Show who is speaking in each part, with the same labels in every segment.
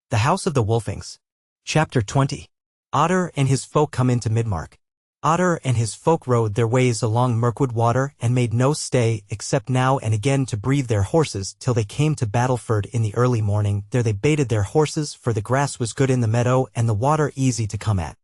Speaker 1: The House of the Wolfings. Chapter 20. Otter and his folk come into Midmark. Otter and his folk rode their ways along Mirkwood water and made no stay except now and again to breathe their horses till they came to Battleford in the early morning. There they baited their horses, for the grass was good in the meadow and the water easy to come at.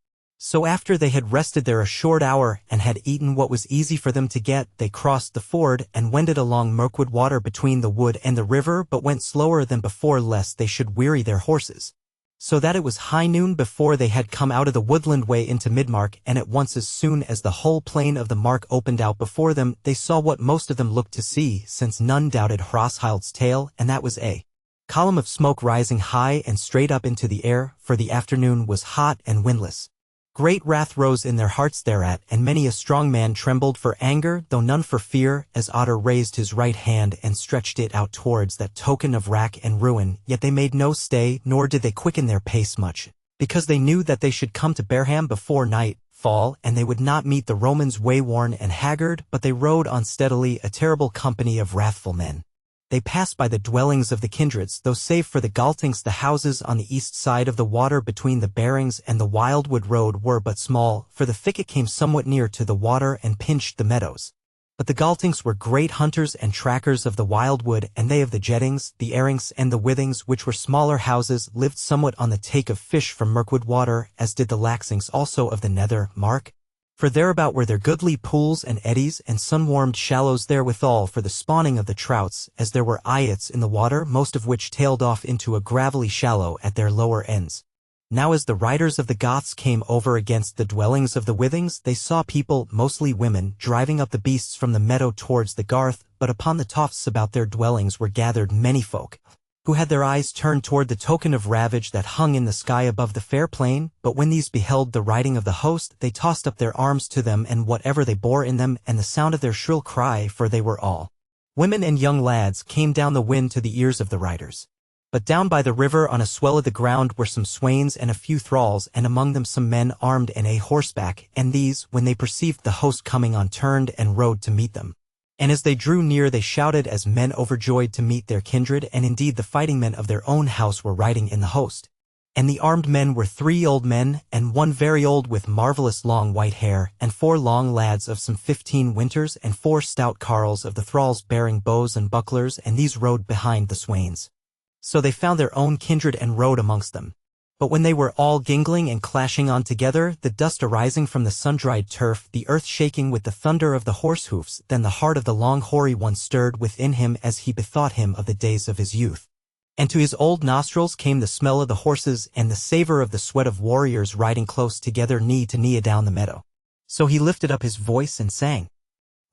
Speaker 1: So after they had rested there a short hour and had eaten what was easy for them to get, they crossed the ford and wended along Mirkwood water between the wood and the river, but went slower than before lest they should weary their horses. So that it was high noon before they had come out of the woodland way into Midmark, and at once as soon as the whole plain of the mark opened out before them, they saw what most of them looked to see, since none doubted Hrosshild's tale, and that was a column of smoke rising high and straight up into the air, for the afternoon was hot and windless. Great wrath rose in their hearts thereat, and many a strong man trembled for anger, though none for fear, as Otter raised his right hand and stretched it out towards that token of wrack and ruin. Yet they made no stay, nor did they quicken their pace much, because they knew that they should come to Barham before night fall, and they would not meet the Romans wayworn and haggard, but they rode on steadily, a terrible company of wrathful men. They passed by the dwellings of the kindreds, though save for the Galtings the houses on the east side of the water between the Barings and the Wildwood road were but small, for the thicket came somewhat near to the water and pinched the meadows. But the Galtings were great hunters and trackers of the Wildwood, and they of the Jettings, the Erings, and the Withings, which were smaller houses, lived somewhat on the take of fish from Mirkwood water, as did the Laxings also of the nether mark. For thereabout were there goodly pools and eddies and sun-warmed shallows therewithal for the spawning of the trouts, as there were eyots in the water, most of which tailed off into a gravelly shallow at their lower ends. Now as the riders of the Goths came over against the dwellings of the Withings, they saw people, mostly women, driving up the beasts from the meadow towards the garth, but upon the tofts about their dwellings were gathered many folk, who had their eyes turned toward the token of ravage that hung in the sky above the fair plain. But when these beheld the riding of the host, they tossed up their arms to them and whatever they bore in them, and the sound of their shrill cry, for they were all women and young lads, came down the wind to the ears of the riders. But down by the river on a swell of the ground were some swains and a few thralls, and among them some men armed and a horseback, and these, when they perceived the host coming on, turned and rode to meet them. And as they drew near they shouted as men overjoyed to meet their kindred, and indeed the fighting men of their own house were riding in the host. And the armed men were 3 old men, and 1 very old with marvellous long white hair, and 4 long lads of some 15 winters, and 4 stout carles of the thralls bearing bows and bucklers, and these rode behind the swains. So they found their own kindred and rode amongst them. But when they were all gingling and clashing on together, the dust arising from the sun-dried turf, the earth shaking with the thunder of the horse-hoofs, then the heart of the long hoary one stirred within him as he bethought him of the days of his youth. And to his old nostrils came the smell of the horses and the savor of the sweat of warriors riding close together knee to knee adown the meadow. So he lifted up his voice and sang.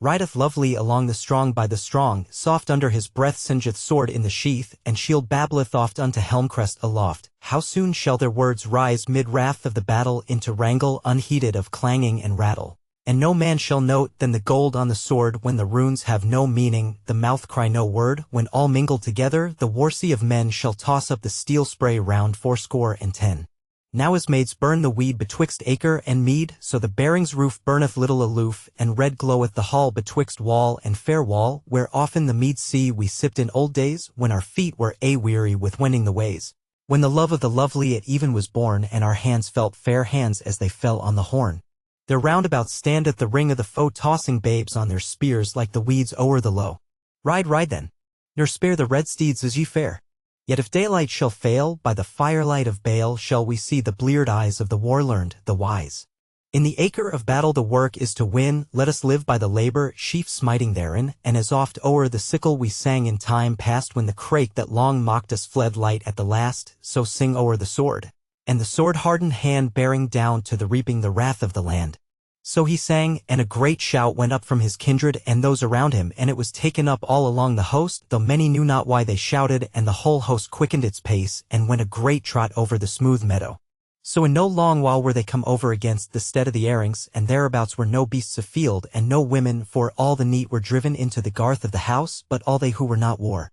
Speaker 1: Rideth lovely along the strong by the strong, soft under his breath singeeth sword in the sheath, and shield babbleth oft unto helm-crest aloft. How soon shall their words rise mid-wrath of the battle into wrangle unheeded of clanging and rattle? And no man shall note then the gold on the sword when the runes have no meaning, the mouth cry no word, when all mingle together, the war-sea of men shall toss up the steel spray round 80. Now as maids burn the weed betwixt acre and mead, so the Barings roof burneth little aloof, and red gloweth the hall betwixt wall and fair wall, where often the mead sea we sipped in old days, when our feet were weary with wending the ways, when the love of the lovely at even was born, and our hands felt fair hands as they fell on the horn. There roundabout standeth the ring of the foe, tossing babes on their spears like the weeds o'er the low. Ride then, nor spare the red steeds as ye fare. Yet if daylight shall fail, by the firelight of bale shall we see the bleared eyes of the war-learned, the wise. In the acre of battle the work is to win, let us live by the labor, sheaf smiting therein, and as oft o'er the sickle we sang in time past when the crake that long mocked us fled light at the last, so sing o'er the sword, and the sword-hardened hand bearing down to the reaping the wrath of the land. So he sang, and a great shout went up from his kindred and those around him, and it was taken up all along the host, though many knew not why they shouted, and the whole host quickened its pace, and went a great trot over the smooth meadow. So in no long while were they come over against the stead of the Erings, and thereabouts were no beasts of field, and no women, for all the neat were driven into the garth of the house, but all they who were not wore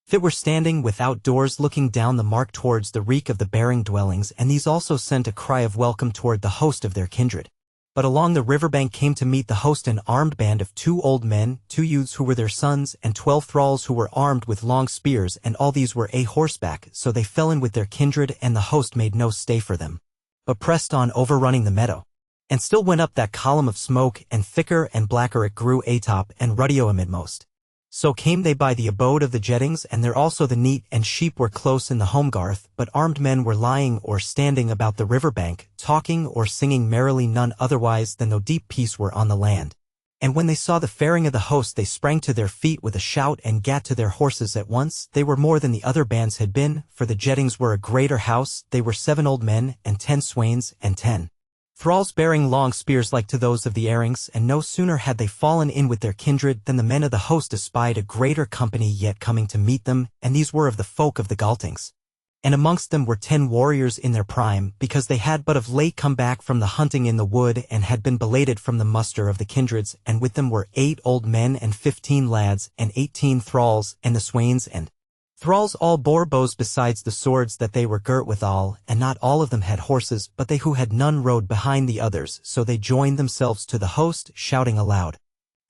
Speaker 1: fit were standing without doors looking down the mark towards the reek of the Baring dwellings, and these also sent a cry of welcome toward the host of their kindred. But along the riverbank came to meet the host an armed band of 2 old men, 2 youths who were their sons, and 12 thralls who were armed with long spears, and all these were a horseback, so they fell in with their kindred, and the host made no stay for them, but pressed on overrunning the meadow. And still went up that column of smoke, and thicker and blacker it grew atop, and ruddier amidmost. So came they by the abode of the jettings, and there also the neat and sheep were close in the homegarth, but armed men were lying or standing about the river bank, talking or singing merrily, none otherwise than though deep peace were on the land. And when they saw the faring of the host, they sprang to their feet with a shout, and gat to their horses at once. They were more than the other bands had been, for the jettings were a greater house. They were 7 old men, and 10 swains, and 10 thralls bearing long spears like to those of the Airings, and no sooner had they fallen in with their kindred than the men of the host espied a greater company yet coming to meet them, and these were of the folk of the Galtings. And amongst them were 10 warriors in their prime, because they had but of late come back from the hunting in the wood, and had been belated from the muster of the kindreds, and with them were 8 old men and 15 lads, and 18 thralls, and the swains and thralls all bore bows besides the swords that they were girt withal, and not all of them had horses, but they who had none rode behind the others, so they joined themselves to the host, shouting aloud.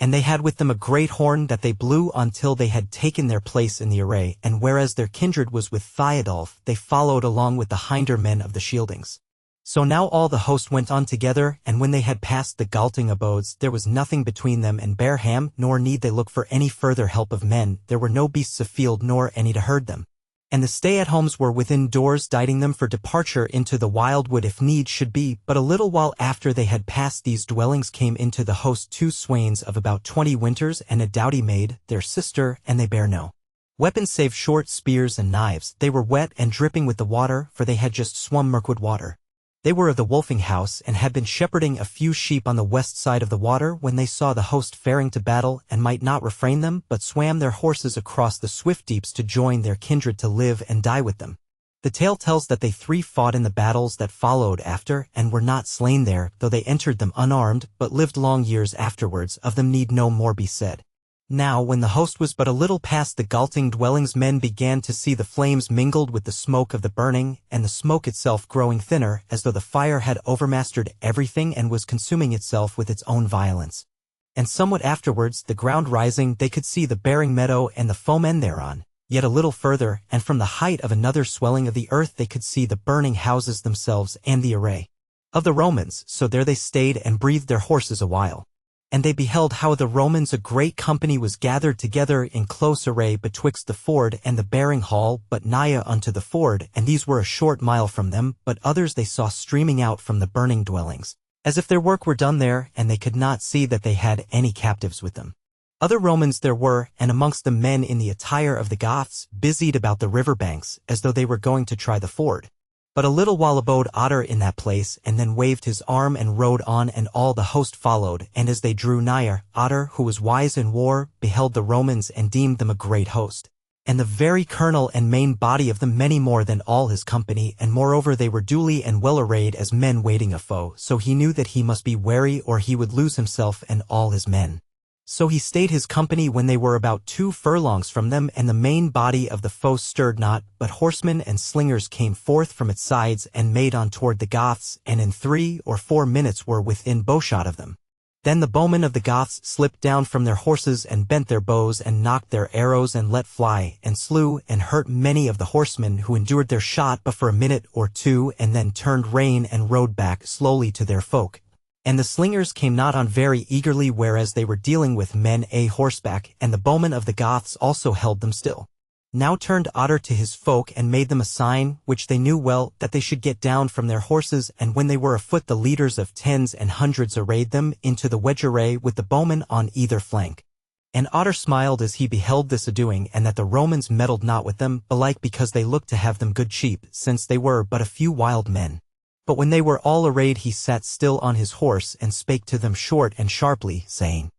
Speaker 1: And they had with them a great horn that they blew until they had taken their place in the array, and whereas their kindred was with Theodulf, they followed along with the hinder men of the Shieldings. So now all the host went on together, and when they had passed the Galting abodes, there was nothing between them and Bareham, nor need they look for any further help of men. There were no beasts of field nor any to herd them. And the stay-at-homes were within doors, dighting them for departure into the wildwood if need should be. But a little while after they had passed these dwellings came into the host 2 swains of about 20 winters, and a doughty maid, their sister, and they bare no weapons save short spears and knives. They were wet and dripping with the water, for they had just swum Mirkwood water. They were of the Wolfing house, and had been shepherding a few sheep on the west side of the water, when they saw the host faring to battle, and might not refrain them, but swam their horses across the swift deeps to join their kindred to live and die with them. The tale tells that they 3 fought in the battles that followed after, and were not slain there, though they entered them unarmed, but lived long years afterwards. Of them need no more be said. Now when the host was but a little past the Galting dwellings, men began to see the flames mingled with the smoke of the burning, and the smoke itself growing thinner, as though the fire had overmastered everything and was consuming itself with its own violence. And somewhat afterwards, the ground rising, they could see the bearing meadow and the foemen thereon. Yet a little further, and from the height of another swelling of the earth, they could see the burning houses themselves and the array of the Romans. So there they stayed and breathed their horses a while. And they beheld how the Romans a great company was gathered together in close array betwixt the ford and the bearing hall, but nigh unto the ford, and these were a short mile from them, but others they saw streaming out from the burning dwellings, as if their work were done there, and they could not see that they had any captives with them. Other Romans there were, and amongst them men in the attire of the Goths, busied about the river banks, as though they were going to try the ford. But a little while abode Otter in that place, and then waved his arm and rode on, and all the host followed. And as they drew nigher, Otter, who was wise in war, beheld the Romans and deemed them a great host, and the very colonel and main body of them many more than all his company, and moreover they were duly and well arrayed as men waiting a foe. So he knew that he must be wary, or he would lose himself and all his men. So he stayed his company when they were about 2 furlongs from them, and the main body of the foe stirred not, but horsemen and slingers came forth from its sides and made on toward the Goths, and in 3 or 4 minutes were within bowshot of them. Then the bowmen of the Goths slipped down from their horses and bent their bows and knocked their arrows and let fly, and slew and hurt many of the horsemen who endured their shot but for a minute or 2, and then turned rein and rode back slowly to their folk. And the slingers came not on very eagerly, whereas they were dealing with men a horseback, and the bowmen of the Goths also held them still. Now turned Otter to his folk and made them a sign, which they knew well, that they should get down from their horses, and when they were afoot the leaders of 10s and 100s arrayed them into the wedge array with the bowmen on either flank. And Otter smiled as he beheld this a-doing, and that the Romans meddled not with them, belike because they looked to have them good cheap, since they were but a few wild men. But when they were all arrayed he sat still on his horse and spake to them short and sharply, saying,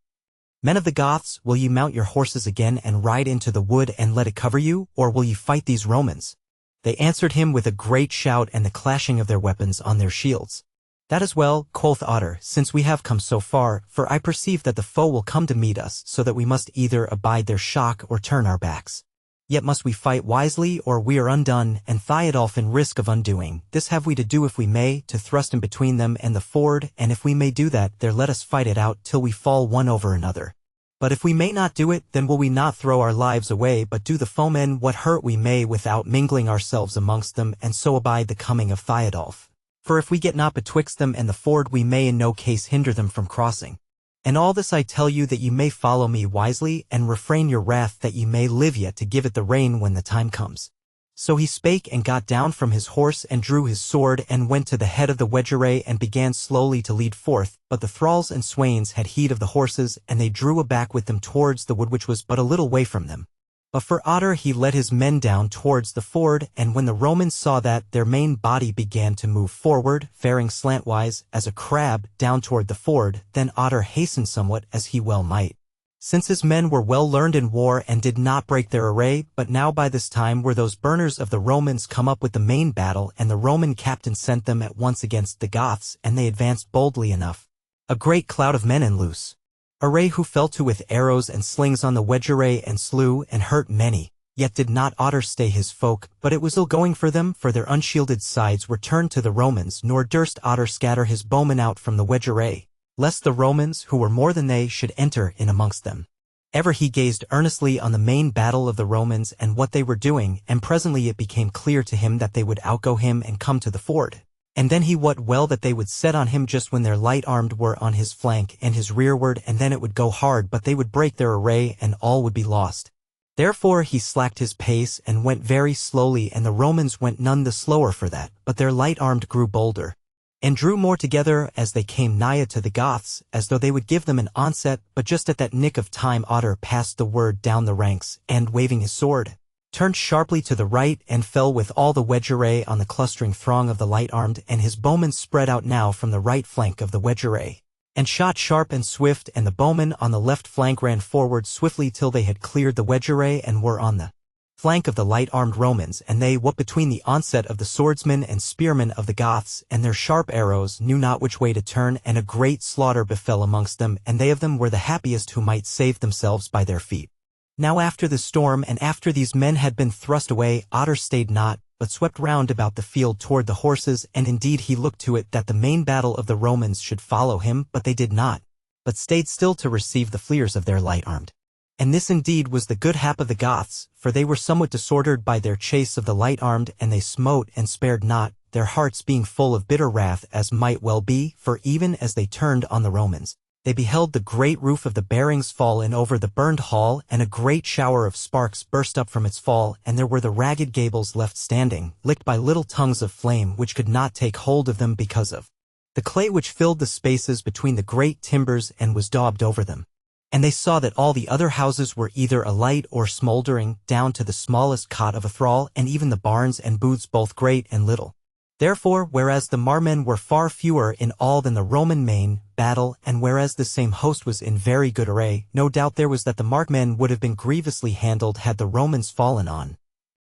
Speaker 1: Men of the Goths, will ye mount your horses again and ride into the wood and let it cover you, or will ye fight these Romans? They answered him with a great shout and the clashing of their weapons on their shields. That is well, quoth Otter, since we have come so far, for I perceive that the foe will come to meet us, so that we must either abide their shock or turn our backs. Yet must we fight wisely, or we are undone, and Theodulf in risk of undoing. This have we to do if we may, to thrust in between them and the ford, and if we may do that, there let us fight it out till we fall one over another. But if we may not do it, then will we not throw our lives away, but do the foemen what hurt we may without mingling ourselves amongst them, and so abide the coming of Theodulf. For if we get not betwixt them and the ford, we may in no case hinder them from crossing. And all this I tell you that you may follow me wisely, and refrain your wrath, that ye may live yet to give it the rein when the time comes. So he spake, and got down from his horse, and drew his sword, and went to the head of the wedge-array, and began slowly to lead forth. But the thralls and swains had heed of the horses, and they drew aback with them towards the wood, which was but a little way from them. But for Otter he led his men down towards the ford, and when the Romans saw that, their main body began to move forward, faring slantwise, as a crab, down toward the ford, then Otter hastened somewhat, as he well might, since his men were well learned in war and did not break their array. But now by this time were those burners of the Romans come up with the main battle, and the Roman captain sent them at once against the Goths, and they advanced boldly enough, a great cloud of men in loose array, who fell to with arrows and slings on the wedge-array, and slew and hurt many. Yet did not Otter stay his folk, but it was ill going for them, for their unshielded sides were turned to the Romans, nor durst Otter scatter his bowmen out from the wedge-array, lest the Romans, who were more than they, should enter in amongst them. Ever he gazed earnestly on the main battle of the Romans and what they were doing, and presently it became clear to him that they would outgo him and come to the ford. And then he wot well that they would set on him just when their light-armed were on his flank and his rearward, and then it would go hard, but they would break their array, and all would be lost. Therefore he slacked his pace, and went very slowly, and the Romans went none the slower for that, but their light-armed grew bolder, and drew more together as they came nigh to the Goths, as though they would give them an onset. But just at that nick of time Otter passed the word down the ranks, and, waving his sword, turned sharply to the right, and fell with all the wedge-array on the clustering throng of the light-armed, and his bowmen spread out now from the right flank of the wedge-array, and shot sharp and swift, and the bowmen on the left flank ran forward swiftly till they had cleared the wedge-array, and were on the flank of the light-armed Romans, and they, what between the onset of the swordsmen and spearmen of the Goths, and their sharp arrows, knew not which way to turn, and a great slaughter befell amongst them, and they of them were the happiest who might save themselves by their feet. Now after the storm, and after these men had been thrust away, Otter stayed not, but swept round about the field toward the horses, and indeed he looked to it that the main battle of the Romans should follow him, but they did not, but stayed still to receive the fleers of their light-armed. And this indeed was the good hap of the Goths, for they were somewhat disordered by their chase of the light-armed, and they smote and spared not, their hearts being full of bitter wrath, as might well be, for even as they turned on the Romans, they beheld the great roof of the bearings fall in over the burned hall, and a great shower of sparks burst up from its fall, and there were the ragged gables left standing, licked by little tongues of flame, which could not take hold of them because of the clay which filled the spaces between the great timbers and was daubed over them. And they saw that all the other houses were either alight or smoldering, down to the smallest cot of a thrall, and even the barns and booths both great and little. Therefore, whereas the Marmen were far fewer in all than the Roman main battle, and whereas the same host was in very good array, no doubt there was that the Markmen would have been grievously handled had the Romans fallen on.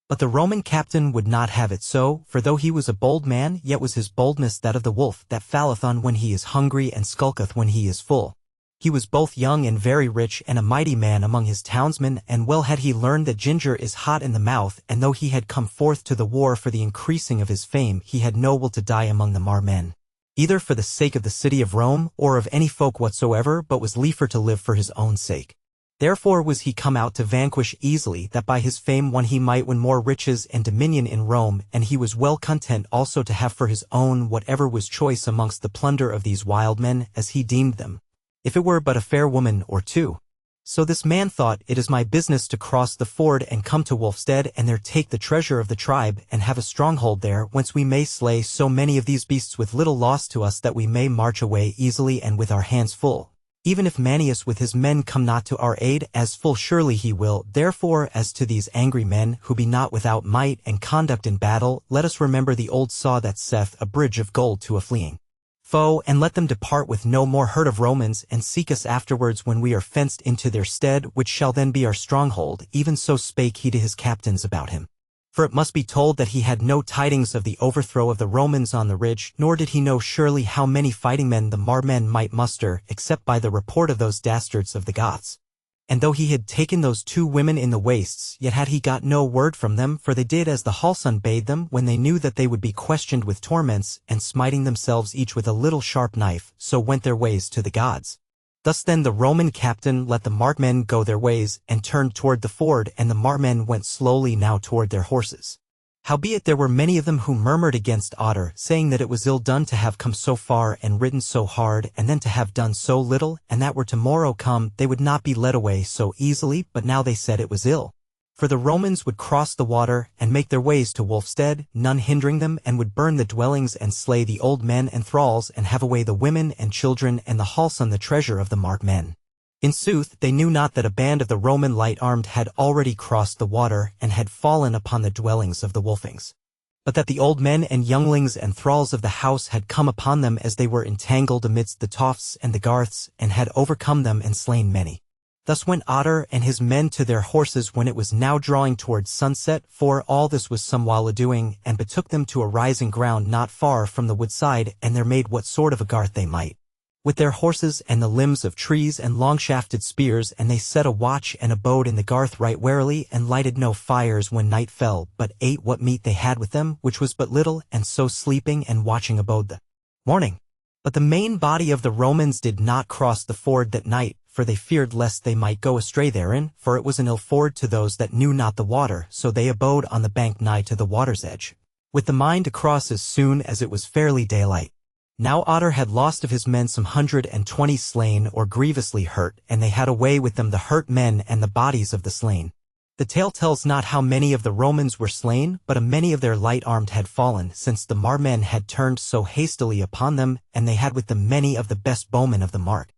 Speaker 1: But the Roman captain would not have it so, for though he was a bold man, yet was his boldness that of the wolf, that falleth on when he is hungry and skulketh when he is full. He was both young and very rich, and a mighty man among his townsmen, and well had he learned that ginger is hot in the mouth, and though he had come forth to the war for the increasing of his fame, he had no will to die among the Marmen, either for the sake of the city of Rome, or of any folk whatsoever, but was liefer to live for his own sake. Therefore was he come out to vanquish easily, that by his fame won he might win more riches and dominion in Rome, and he was well content also to have for his own whatever was choice amongst the plunder of these wild men, as he deemed them, if it were but a fair woman or two. So this man thought, it is my business to cross the ford and come to Wulfstead, and there take the treasure of the tribe, and have a stronghold there, whence we may slay so many of these beasts with little loss to us that we may march away easily and with our hands full. Even if Manius with his men come not to our aid, as full surely he will. Therefore as to these angry men, who be not without might and conduct in battle, let us remember the old saw that saith, a bridge of gold to a fleeing foe, and let them depart with no more hurt of Romans, and seek us afterwards when we are fenced into their stead, which shall then be our stronghold. Even so spake he to his captains about him. For it must be told that he had no tidings of the overthrow of the Romans on the ridge, nor did he know surely how many fighting men the Marmen might muster, except by the report of those dastards of the Goths. And though he had taken those 2 women in the wastes, yet had he got no word from them, for they did as the Halson bade them, when they knew that they would be questioned with torments, and smiting themselves each with a little sharp knife, so went their ways to the gods. Thus then the Roman captain let the markmen go their ways, and turned toward the ford, and the markmen went slowly now toward their horses. Howbeit there were many of them who murmured against Otter, saying that it was ill done to have come so far and ridden so hard, and then to have done so little, and that were tomorrow come they would not be led away so easily, but now they said it was ill. For the Romans would cross the water, and make their ways to Wolfstead, none hindering them, and would burn the dwellings and slay the old men and thralls, and have away the women and children and the Halson the treasure of the markmen. In sooth, they knew not that a band of the Roman light-armed had already crossed the water, and had fallen upon the dwellings of the Wolfings. But that the old men and younglings and thralls of the house had come upon them as they were entangled amidst the tofts and the garths, and had overcome them and slain many. Thus went Otter and his men to their horses when it was now drawing towards sunset, for all this was some while a-doing, and betook them to a rising ground not far from the woodside, and there made what sort of a garth they might, with their horses and the limbs of trees and long-shafted spears, and they set a watch and abode in the garth right warily, and lighted no fires when night fell, but ate what meat they had with them, which was but little, and so sleeping and watching abode the morning. But the main body of the Romans did not cross the ford that night, for they feared lest they might go astray therein, for it was an ill ford to those that knew not the water, so they abode on the bank nigh to the water's edge, with the mind to cross as soon as it was fairly daylight. Now Otter had lost of his men some 120 slain or grievously hurt, and they had away with them the hurt men and the bodies of the slain. The tale tells not how many of the Romans were slain, but a many of their light-armed had fallen, since the markmen had turned so hastily upon them, and they had with them many of the best bowmen of the mark.